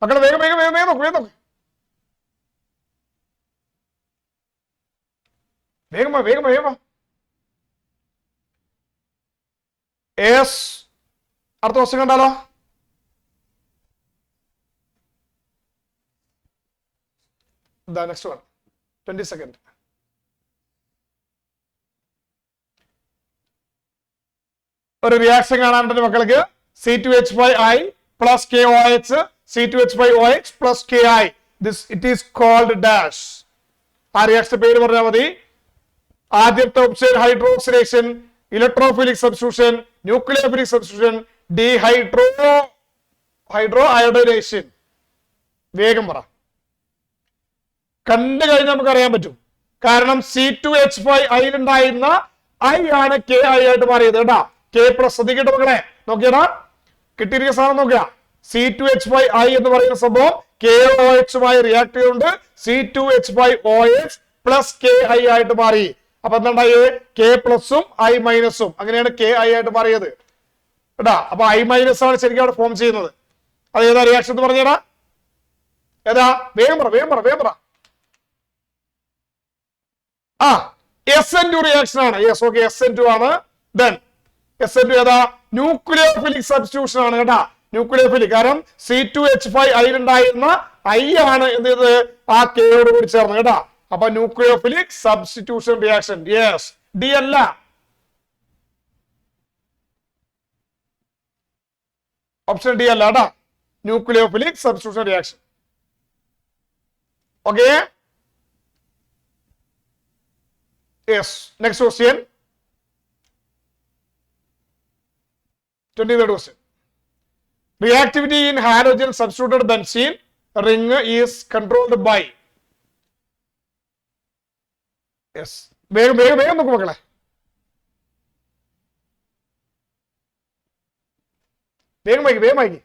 മക്കളെ വേഗം വേഗം വേഗം വേഗം നോക്ക് വേഗം നോക്ക് വേഗം വേഗം വേഗം യെസ് അടുത്ത ക്വസ്റ്റ്യൻ കണ്ടാലോ നെക്സ്റ്റ് വൺ 20 സെക്കൻഡ് ഒരു റിയാക്ഷൻ കാണാനുണ്ട് മക്കൾക്ക് C2H5I plus KOH C2H5OH plus Ki. It is called dash. ആ റിയാക്ഷൻ പേര് പറഞ്ഞാൽ മതി. ആദ്യത്തെ option hydroxidation, electrophilic substitution, nucleophilic substitution, hydroiodination. വേഗം പറ. കണ്ടു കഴിഞ്ഞാൽ നമുക്ക് അറിയാൻ പറ്റും. കാരണം C2H5I ഉണ്ടായിരുന്ന I ആണ് KI ആയിട്ട് മാറിയത് കേട്ടാ. K പ്ലസ് ശ്രദ്ധിക്കട്ടെ മക്കളെ, നോക്കിയടാ കിട്ടിയിരിക്കുന്ന സാധനം നോക്കുക. C2H5I എന്ന് പറയുന്ന സംഭവം KOH റിയാക്ട് ചെയ്തുകൊണ്ട് C2H5OH പ്ലസ് KI ആയിട്ട് മാറി. അപ്പൊ എന്താണ്ടായി? K പ്ലസും I മൈനസും, അങ്ങനെയാണ് KI ആയിട്ട് മാറിയത് കേട്ടാ. അപ്പൊ I മൈനസ് ആണ് ശരിക്കും അവിടെ ഫോം ചെയ്യുന്നത്. അത് ഏതാ റിയാക്ഷൻ എന്ന് പറഞ്ഞേടാ? ഏതാ? വേഗം പറ വേഗം പറ വേഗം പറ. SN2 റിയാക്ഷൻ ആണ്. യെസ്, ഓക്കെ, SN2 ആണ്. ദെൻ SN2 ഏതാ? ന്യൂക്ലിയോഫിലിക് സബ്സ്റ്റിറ്റ്യൂഷൻ ആണ് കേട്ടാ. ന്യൂക്ലിയോഫിലിക്, കാരണം C2H5I ഉണ്ടായിരുന്ന I ആണ് എന്ത് ചെയ്തത്? ആ കെയോട് കൂടി ചേർന്ന് കേട്ടാ. അപ്പൊ nucleophilic substitution reaction. Yes, D അല്ല. ഓപ്ഷൻ ഡി അല്ല കേട്ടാ. Nucleophilic substitution reaction. Okay, yes. Next question, 23rd question. Reactivity in halogen substituted benzene ring is controlled by. Yes. വേഗം വേഗം വേഗം നോക്കൂ മക്കളെ. വേഗം വായിക്കും.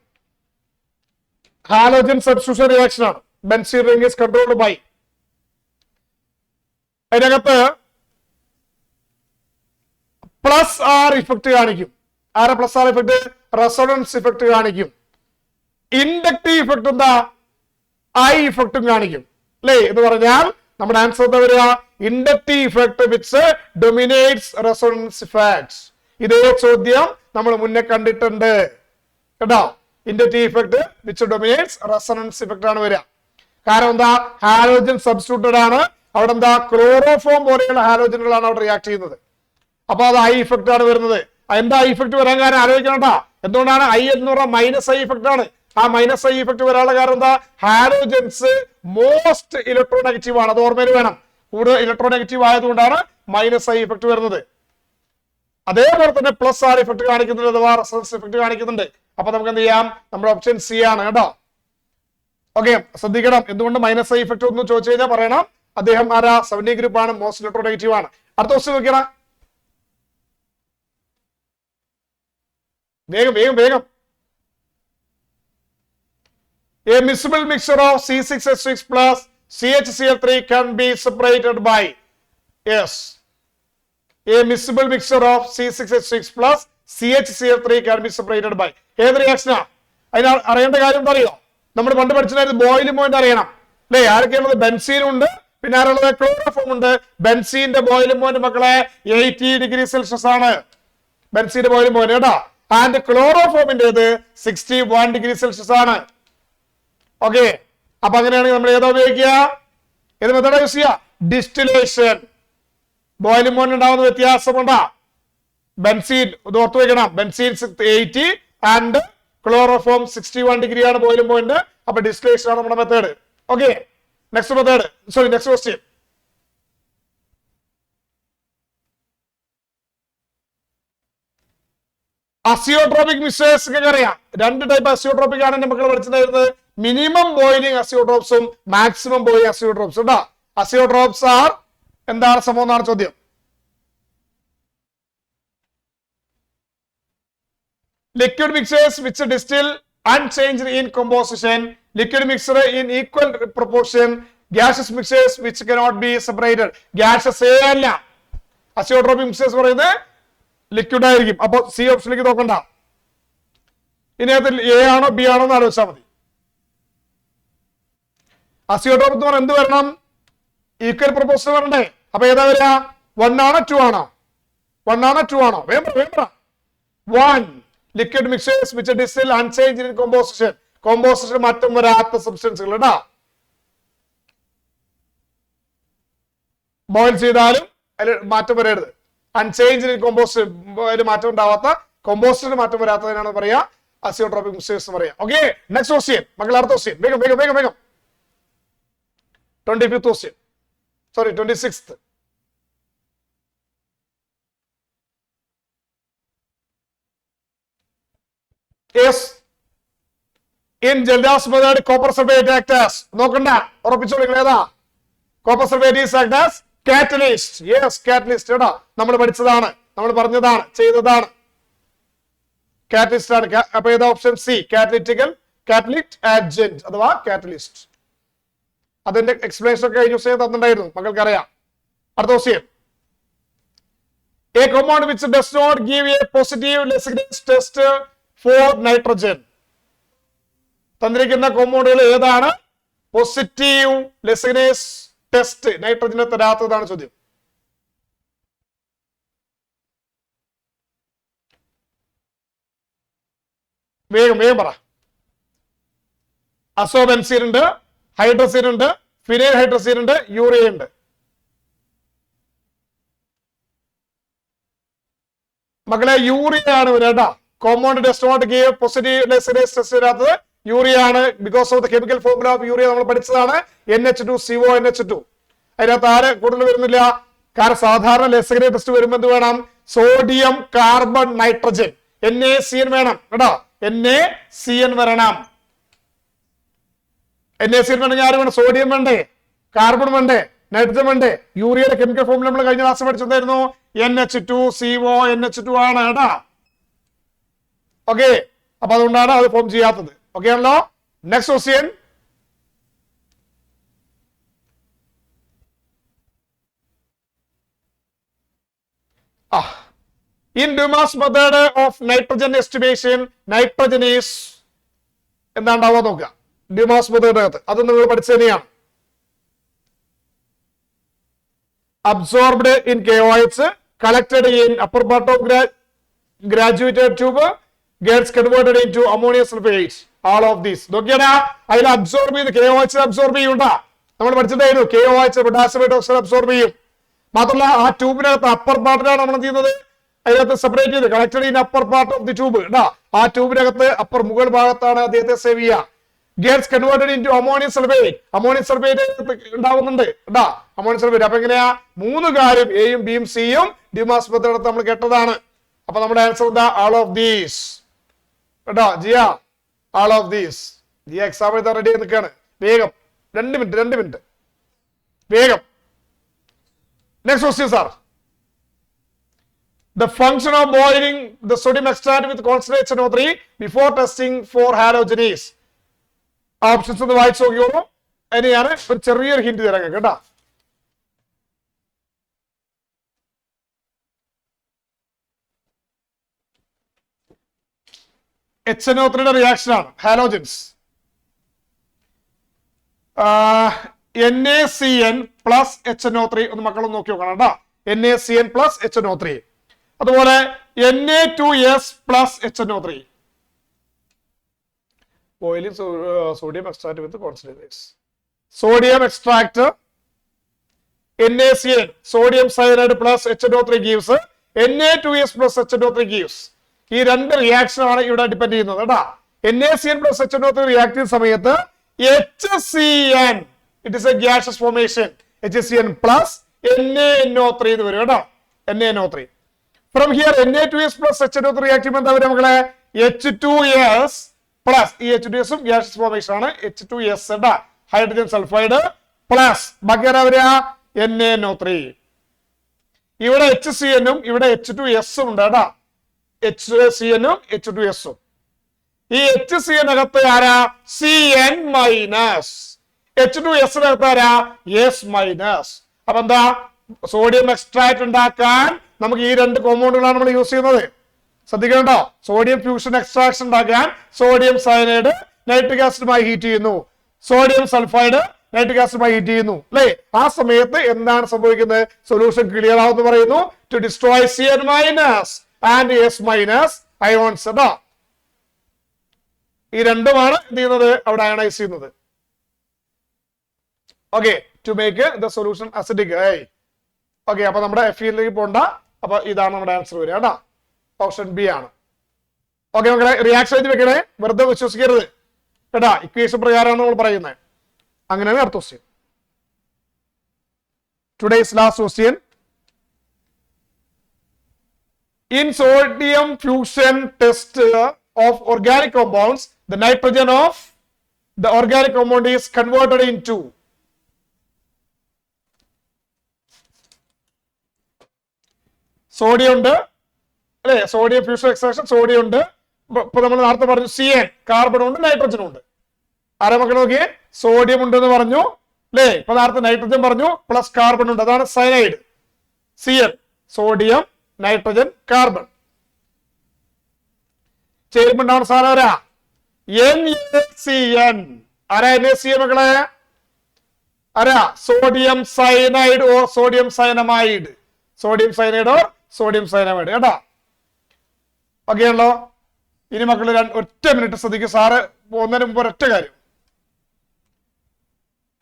ഹാലോജൻ സബ്സ്റ്റിറ്റ്യൂഷൻ റിയാക്ഷൻ ആണ്. Benzene ring is controlled by. അതിനകത്ത് പ്ലസ് ആർ ഇഫക്റ്റ് കാണിക്കും. ആരെ plus R effect? Resonance effect കാണിക്കും. ഇൻഡക്റ്റീവ് ഇഫക്റ്റ് എന്താ? ഐ ഇഫക്റ്റും കാണിക്കും അല്ലേ? എന്ന് പറഞ്ഞാൽ നമ്മുടെ ആൻസർ എന്താ വരിക? Inductive effect which dominates resonance effects. ഇതേ ചോദ്യം നമ്മൾ മുന്നേ കണ്ടിട്ടുണ്ട് കേട്ടോ. Inductive effect which dominates resonance effect ആണ് വരിക. കാരണം എന്താ? ഹാലോജൻ സബ്സ്റ്റിറ്റ്യൂട്ടഡ് ആണ്. അവിടെ എന്താ? ക്ലോറോഫോം പോലെയുള്ള ഹാലോജനുകളാണ് അവിടെ റിയാക്ട് ചെയ്യുന്നത്. അപ്പൊ അത് ഐ ഇഫക്റ്റ് ആണ് വരുന്നത്. എന്താ ഐ ഇഫക്റ്റ് വരാൻ കാരണം ആലോചിക്കണം കേട്ടോ. എന്തുകൊണ്ടാണ്? ഐ എന്ന് പറഞ്ഞാൽ മൈനസ് ഐ ഇഫക്റ്റ് ആണ്. ആ മൈനസ് ഐ ഇഫക്റ്റ് വരാനുള്ള കാരണം എന്താ? ഹാലോജൻസ് മോസ്റ്റ് ഇലക്ട്രോനെഗറ്റീവ് ആണ്. അത് ഓർമ്മയിൽ വേണം. കൂടുതൽ ഇലക്ട്രോനെഗറ്റീവ് ആയതുകൊണ്ടാണ് മൈനസ് ഐ ഇഫക്റ്റ് വരുന്നത്. അതേപോലെ തന്നെ പ്ലസ് ആർ ഇഫക്റ്റ് കാണിക്കുന്നുണ്ട്, അഥവാ റെസൊണൻസ് ഇഫക്റ്റ് കാണിക്കുന്നുണ്ട്. അപ്പൊ നമുക്ക് എന്ത് ചെയ്യാം? നമ്മുടെ ഓപ്ഷൻ സി ആണ് കേട്ടോ. ഓക്കെ, ശ്രദ്ധിക്കണം. എന്തുകൊണ്ട് മൈനസ് ഐ ഇഫക്റ്റ് ഒന്ന് ചോദിച്ചു കഴിഞ്ഞാൽ പറയണം. അദ്ദേഹം ആരാ? 70 ഗ്രൂപ്പ് ആണ്, മോസ്റ്റ് ഇലക്ട്രോനെഗറ്റീവ് ആണ്. അടുത്ത ക്വസ്റ്റ്യൻ നോക്കിയടാ. വേഗം വേഗം വേഗം. A miscible mixture of C6H6 plus CHCl3 can be separated by. Yes, a miscible mixture of C6H6 plus CHCl3 can be separated by. ഏത് റിയാക്ഷനാ? അതിന് അറിയേണ്ട കാര്യം എന്താ അറിയോ? നമ്മൾ പണ്ട് പഠിച്ചിട്ടുണ്ടായിരുന്നു ബോയിലിംഗ് പോയിന്റ് അറിയണം അല്ലേ? ആരൊക്കെയുള്ളത്? ബെൻസീൻ ഉണ്ട്, പിന്നെ ആരുള്ളത്? ക്ലോറോഫോം ഉണ്ട്. ബെൻസീന്റെ ബോയിലിംഗ് പോയിന്റ് മക്കളെ 80 ഡിഗ്രി സെൽഷ്യസ് ആണ്. ബെൻസീന്റെ ബോയിലിംഗ് പോയിന്റ് കേട്ടോ. ആൻഡ് ക്ലോറോഫോമിന്റേത് 61 ഡിഗ്രി സെൽഷ്യസ് ആണ്. ഓക്കെ, അപ്പൊ അങ്ങനെയാണെങ്കിൽ നമ്മൾ ഏതാ ഉപയോഗിക്കുക? ഏത് മെത്തേഡാ യൂസ് ചെയ്യുക? ഡിസ്റ്റിലേഷൻ. ബോയിലിംഗ് പോയിന്റ് ഉണ്ടാവുന്ന വ്യത്യാസമുണ്ടാ? ബെൻസീൻ ഇത് ഓർത്തു വെക്കണം. ബെൻസീൻ 80 ആൻഡ് ക്ലോറോഫോം 61 ഡിഗ്രി ആണ് ബോയിലിംഗ് പോയിന്റ്. അപ്പൊ ഡിസ്റ്റിലേഷൻ ആണ് നമ്മുടെ method. Okay, next method, sorry next question. Azeotropic mixers ഒക്കെ അറിയാം. രണ്ട് ടൈപ്പ് അസിയോട്രോപിക് ആണ് നമ്മൾ പഠിച്ചിട്ടുണ്ടായിരുന്നത്. മിനിമം ബോയിലിംഗ് അസിയോട്രോപ്സും മാക്സിമം ബോയിലിംഗ് അസിയോട്രോപ്സും ഉണ്ടാ. അസിയോട്രോപ്സ് ആർ എന്താണ് സംഭവം എന്നാണ് ചോദ്യം. Liquid mixers which distil unchanged in composition, liquid mixer in equal proportion, gases mixers which cannot be separated. Gases അല്ല, അസിയോട്രോപിക് മിക്സേഴ്സ് പറയുന്നത് ലിക്വിഡ് ആയിരിക്കും. അപ്പൊ സി ഓപ്ഷനിലേക്ക് നോക്കണ്ട. ഇനി അത് എ ആണോ ബി ആണോ എന്ന് ആലോചിച്ചാൽ മതി. അസിയോട്രോപ് എന്ന് പറഞ്ഞാൽ എന്ത് വരണം? ഈക്വൽ പ്രൊപ്പോർഷൻ വരണ്ടേ? അപ്പൊ ഏതാ വരിക? 1 ആണോ 2 ആണോ? 1 ആണോ 2 ആണോ? വേണ്ട 1. Liquid mixers which distil unchanged in composition. Composition മാറ്റം വരാത്ത സബ്സ്റ്റൻസുകൾ കേട്ടോ. ബോയിൽ ചെയ്താലും അതിൽ മാറ്റം വരരുത്. അൺചേഞ്ച് ഇൻ കോമ്പോസിഷൻ, അതിൽ മാറ്റം ഉണ്ടാവാത്ത, കോമ്പോസിഷന് മാറ്റം വരാത്തതിനാണ് പറയാ അസിയോട്രോപിക് മിക്സേഴ്സ് എന്ന് പറയാം. ഓക്കെ, നെക്സ്റ്റ് ക്വസ്റ്റ്യൻ മക്കൾ, അടുത്ത ക്വസ്റ്റ്യൻ വേഗം വേഗം വേഗം വേഗം. 25th question, sorry 26th. Yes, in Kjeldahl's method copper sulphate act as, നോക്കണ്ട ഉറപ്പിച്ചോളൂ നിങ്ങൾ ഏതാ? Copper sulphate is act as catalyst. Yes, catalyst കേട്ടോ, നമ്മൾ പഠിച്ചതാണ്, നമ്മൾ പറഞ്ഞതാണ്, ചെയ്തതാണ്. കാറ്റലിസ്റ്റ് ആണ്. അപ്പൊ ഏതാ ഓപ്ഷൻ സി, കാറ്റലിക് ആഡ്ജന്റ് അഥവാ കാറ്റലിസ്റ്റ്. അതിന്റെ എക്സ്പ്ലനേഷൻ ഒക്കെ കഴിഞ്ഞ ദിവസം തന്നിട്ടുണ്ടായിരുന്നു, മക്കൾക്ക് അറിയാം. അടുത്ത question, a compound which does not give a positive Lassaigne's test for nitrogen. തന്നിരിക്കുന്ന കോമ്പൗണ്ടുകൾ ഏതാണ് പോസിറ്റീവ് ലെസിഗ്നേസ് ടെസ്റ്റ് നൈട്രജനെ തരാത്തതാണ് ചോദ്യം. വേഗം വേഗം പറ. അസോബെൻസീൻ ഉണ്ട്, ഹൈഡ്രസീൻ ഉണ്ട്, ഫിനൈൽ ഹൈഡ്രസീൻ ഉണ്ട്, യൂറിയ ഉണ്ട്. മക്കളെ യൂറിയ ആണ് കേട്ടോ. Compound does not give positive Lassaigne's test തരാത്തത് യൂറിയ ആണ്. Because of the chemical formula of urea നമ്മൾ പഠിച്ചതാണ്, NH2CO NH2. അതിനകത്ത് ആര് കൂടുതൽ വരുന്നില്ല. കാരണം സാധാരണ ലെസിഗ്നേസ് ടെസ്റ്റ് വരുമ്പോൾ എന്ത് വേണം? സോഡിയം കാർബൺ നൈട്രജൻ, NaCN വേണം കേട്ടോ. NaCN വരണം. NaCN വേണമെങ്കിൽ ആര് വേണം? സോഡിയം വേണ്ടേ, കാർബൺ വേണ്ടേ, നൈട്രജൻ വേണ്ടേ? യൂറിയയുടെ കെമിക്കൽ ഫോർമുല നമ്മൾ കഴിഞ്ഞ ക്ലാസ് പഠിച്ചതായിരുന്നു, NH2CO NH2 ആണ് കേട്ടാ. ഓക്കെ, അപ്പൊ അതുകൊണ്ടാണ് അത് ഫോം ചെയ്യാത്തത്. ഓക്കെ ആണല്ലോ. Next question, in Dumas method of nitrogen estimation, nitrogen is എന്താണ്ടാവുക നോക്കുക. ഡ്യൂമാസ് മെത്തേഡ് അത് നിങ്ങൾ പഠിച്ചു തന്നെയാണ്. Absorbed in KOH, collected in upper part of graduated tube, gets converted into ammonium sulphate. All of these നോക്കിയാടാ. അതിൽ absorb ചെയ്ത് KOH absorb ചെയ്യൂട്ടാ. നമ്മൾ പഠിച്ചിട്ടായിരുന്നു KOH പൊട്ടാസ്യം ഹൈഡ്രോക്സൈഡ് അബ്സോർബ് ചെയ്യും. മാത്രമല്ല ആ ട്യൂബിനകത്ത് അപ്പർ പാർട്ടിലാണ് നമ്മൾ ചെയ്യുന്നത്, അതിനകത്ത് സെപ്പറേറ്റ് ചെയ്ത് collected in upper part of the tube കേട്ടാ. ആ ട്യൂബിനകത്ത് അപ്പർ മുകൾ ഭാഗത്താണ് അദ്ദേഹത്തെ സേവ് ചെയ്യുക. Gets converted into ammonium sulphate. Ammonium sulphate ഉണ്ടാവുന്നുണ്ട് കേട്ടാ, അമോണിയം സൾഫേറ്റ്. അപ്പൊ എങ്ങനെയാ? 3 കാര്യം എയും ബിയും സിയും ഡ്യൂമാസ് മെത്തേഡ് നമ്മൾ കേട്ടതാണ്. അപ്പൊ നമ്മുടെ ആൻസർ എന്താ? ആൾ ഓഫ് ദീസ് കേട്ടോ. Jiya, all of these. Jiya exam എഴുതാൻ റെഡി ആയി നിൽക്കുകയാണ്. വേഗം 2 മിനിറ്റ് വേഗം. Next question sir. The function of boiling the sodium extract with concentrate HNO3 before testing for halogens. Options ഒന്ന് വായിച്ചു നോക്കിയോളൂ. അതിനെയാണ് ഒരു ചെറിയൊരു ഹിന്റ് തരാം കേട്ടോ. HNO3 റിയാക്ഷൻ ആണ് ഹാലോജൻസ്. NaCN പ്ലസ് HNO3 ഒന്ന് മക്കളൊന്ന് നോക്കി നോക്കണം കേട്ടോ. NaCN plus HNO3. അതുപോലെ Na2S plus HNO3. Boiling sodium extract with concentrates. Sodium extract NaCN sodium cyanide plus HNO3 gives Na2S plus HNO3 gives. ഈ 2 റിയാക്ഷൻ ആണ് ഇവിടെ ഡിപെൻഡ് ചെയ്യുന്നത് കേട്ടോ. NaCN പ്ലസ് HNO3 റിയാക്ട് ചെയ്യുന്ന സമയത്ത് HCN, it is A gases formation, HCN plus NaNO3 എന്ന് വരും കേട്ടോ. NaNO3. From here Na2S plus HNO3 react ചെയ്യുമ്പോൾ എന്താ വരിക മക്കളെ? H2S പ്ലസ്, ഈ H2S ഉം ഗ്യാസസ് ഫോർമേഷൻ ആണ്, H2S ഹൈഡ്രജൻ സൾഫൈഡ് പ്ലസ് ബാക്കി ആരാ വരിക? NaNO3. ഇവിടെ HCN ഉം ഇവിടെ H2S ഉം ഉണ്ട് കേട്ടോ. HCN ഉം H2S ഉം. ഈ HCN അകത്ത് ആരാ? CN minus. H2S ആരാ? S minus. അപ്പൊ എന്താ? സോഡിയം എക്സ്ട്രാക്ട് ഉണ്ടാക്കാൻ നമുക്ക് ഈ 2 കോമ്പൗണ്ടുകളാണ് നമ്മൾ യൂസ് ചെയ്യുന്നത്. ശ്രദ്ധിക്കണ്ടോ? സോഡിയം ഫ്യൂഷൻ എക്സ്ട്രാക്ഷൻ ഉണ്ടാക്കാൻ സോഡിയം സയനൈഡ് നൈട്രിക് ആസിഡുമായി ഹീറ്റ് ചെയ്യുന്നു, സോഡിയം സൾഫൈഡ് നൈട്രിക് ആസിഡുമായി ഹീറ്റ് ചെയ്യുന്നു അല്ലെ, ആ സമയത്ത് എന്താണ് സംഭവിക്കുന്നത്? സൊല്യൂഷൻ ക്ലിയർ ആവുമെന്ന് പറയുന്നു. To destroy Cn minus and S minus ions. ഈ രണ്ടുമാണ് എന്ത് ചെയ്യുന്നത്? അവിടെ അയണൈസ് ചെയ്യുന്നത്. Okay, to make the solution acidic. Okay, അപ്പൊ നമ്മുടെ FeNലേക്ക് പോണ്ട. അപ്പൊ ഇതാണ് നമ്മുടെ ആൻസർ വരിക കേട്ടോ. ഓപ്ഷൻ ബി ആണ്. ഓക്കെ മക്കളെ, റിയാക്ഷൻ എഴുതി വെക്കണേ, വെറുതെ വിശ്വസിക്കരുത് കേട്ടാ. ഇക്വേഷൻ പ്രകാരമാണ് നമ്മൾ പറയുന്നത്. അങ്ങനെയാണ് അടുത്ത question. Today's last question. In sodium fusion test of organic compounds, the nitrogen of the organic compound is converted into sodium ഉണ്ട് അല്ലെ, സോഡിയം ഫ്യൂഷൻ എക്സ്ട്രാക്ഷൻ സോഡിയം ഉണ്ട്. ഇപ്പൊ നമ്മൾ നേരത്തെ പറഞ്ഞു Cn, കാർബൺ ഉണ്ട്, നൈട്രജൻ ഉണ്ട്. ആരെ മക്കൾ നോക്കിയേ, സോഡിയം ഉണ്ടെന്ന് പറഞ്ഞു അല്ലെ, ഇപ്പൊ നേരത്തെ നൈട്രജൻ പറഞ്ഞു, പ്ലസ് കാർബൺ ഉണ്ട്, അതാണ് cyanide. Cn, sodium, nitrogen, carbon. ചേരുമ്പുണ്ടാവുന്ന സാധനം ആരാ? NaCN. ആരാ NaCN മക്കളെ? ആരാ? Sodium cyanide or sodium cyanamide. Sodium cyanide or sodium cyanamide കേട്ടാ. ഓക്കെ ആണല്ലോ. ഇനി മക്കള് ഒറ്റ മിനിറ്റ് ശ്രദ്ധിക്കും. സാറ് പോകുന്നതിന് മുമ്പ് ഒരൊറ്റ കാര്യം.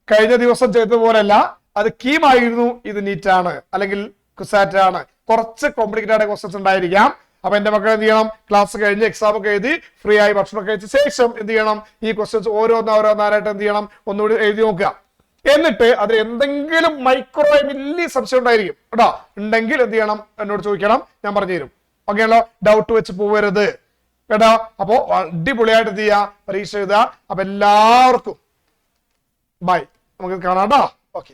കഴിഞ്ഞ ദിവസം ചെയ്തതുപോലെയല്ല, അത് കീമായിരുന്നു, ഇത് നീറ്റാണ് അല്ലെങ്കിൽ കുസാറ്റ് ആണ്. കുറച്ച് കോംപ്ലിക്കേറ്റഡ് ആയ ക്വസ്റ്റ്യൻസ് ഉണ്ടായിരിക്കാം. അപ്പൊ എന്റെ മക്കൾ എന്ത് ചെയ്യണം? ക്ലാസ് കഴിഞ്ഞ് എക്സാം ഒക്കെ എഴുതി ഫ്രീ ആയി ഭക്ഷണം കഴിച്ച ശേഷം എന്ത് ചെയ്യണം? ഈ ക്വസ്റ്റ്യൻസ് ഓരോന്നായിട്ട് എന്ത് ചെയ്യണം? ഒന്നുകൂടി എഴുതി നോക്കുക. എന്നിട്ട് അതിൽ എന്തെങ്കിലും മൈക്രോ മില്ലി സംശയം ഉണ്ടായിരിക്കും കേട്ടോ. ഉണ്ടെങ്കിൽ എന്ത് ചെയ്യണം? എന്നോട് ചോദിക്കണം, ഞാൻ പറഞ്ഞു തരും. ഓക്കെ ആണല്ലോ. ഡൗട്ട് വെച്ച് പോവരുത് കേട്ടോ. അപ്പോ അടിപൊളിയായിട്ട് എന്ത് ചെയ്യുക? പരീക്ഷ എഴുതുക. അപ്പൊ എല്ലാവർക്കും ബൈ, നമുക്ക് കാണാം കേട്ടോ. ഓക്കെ.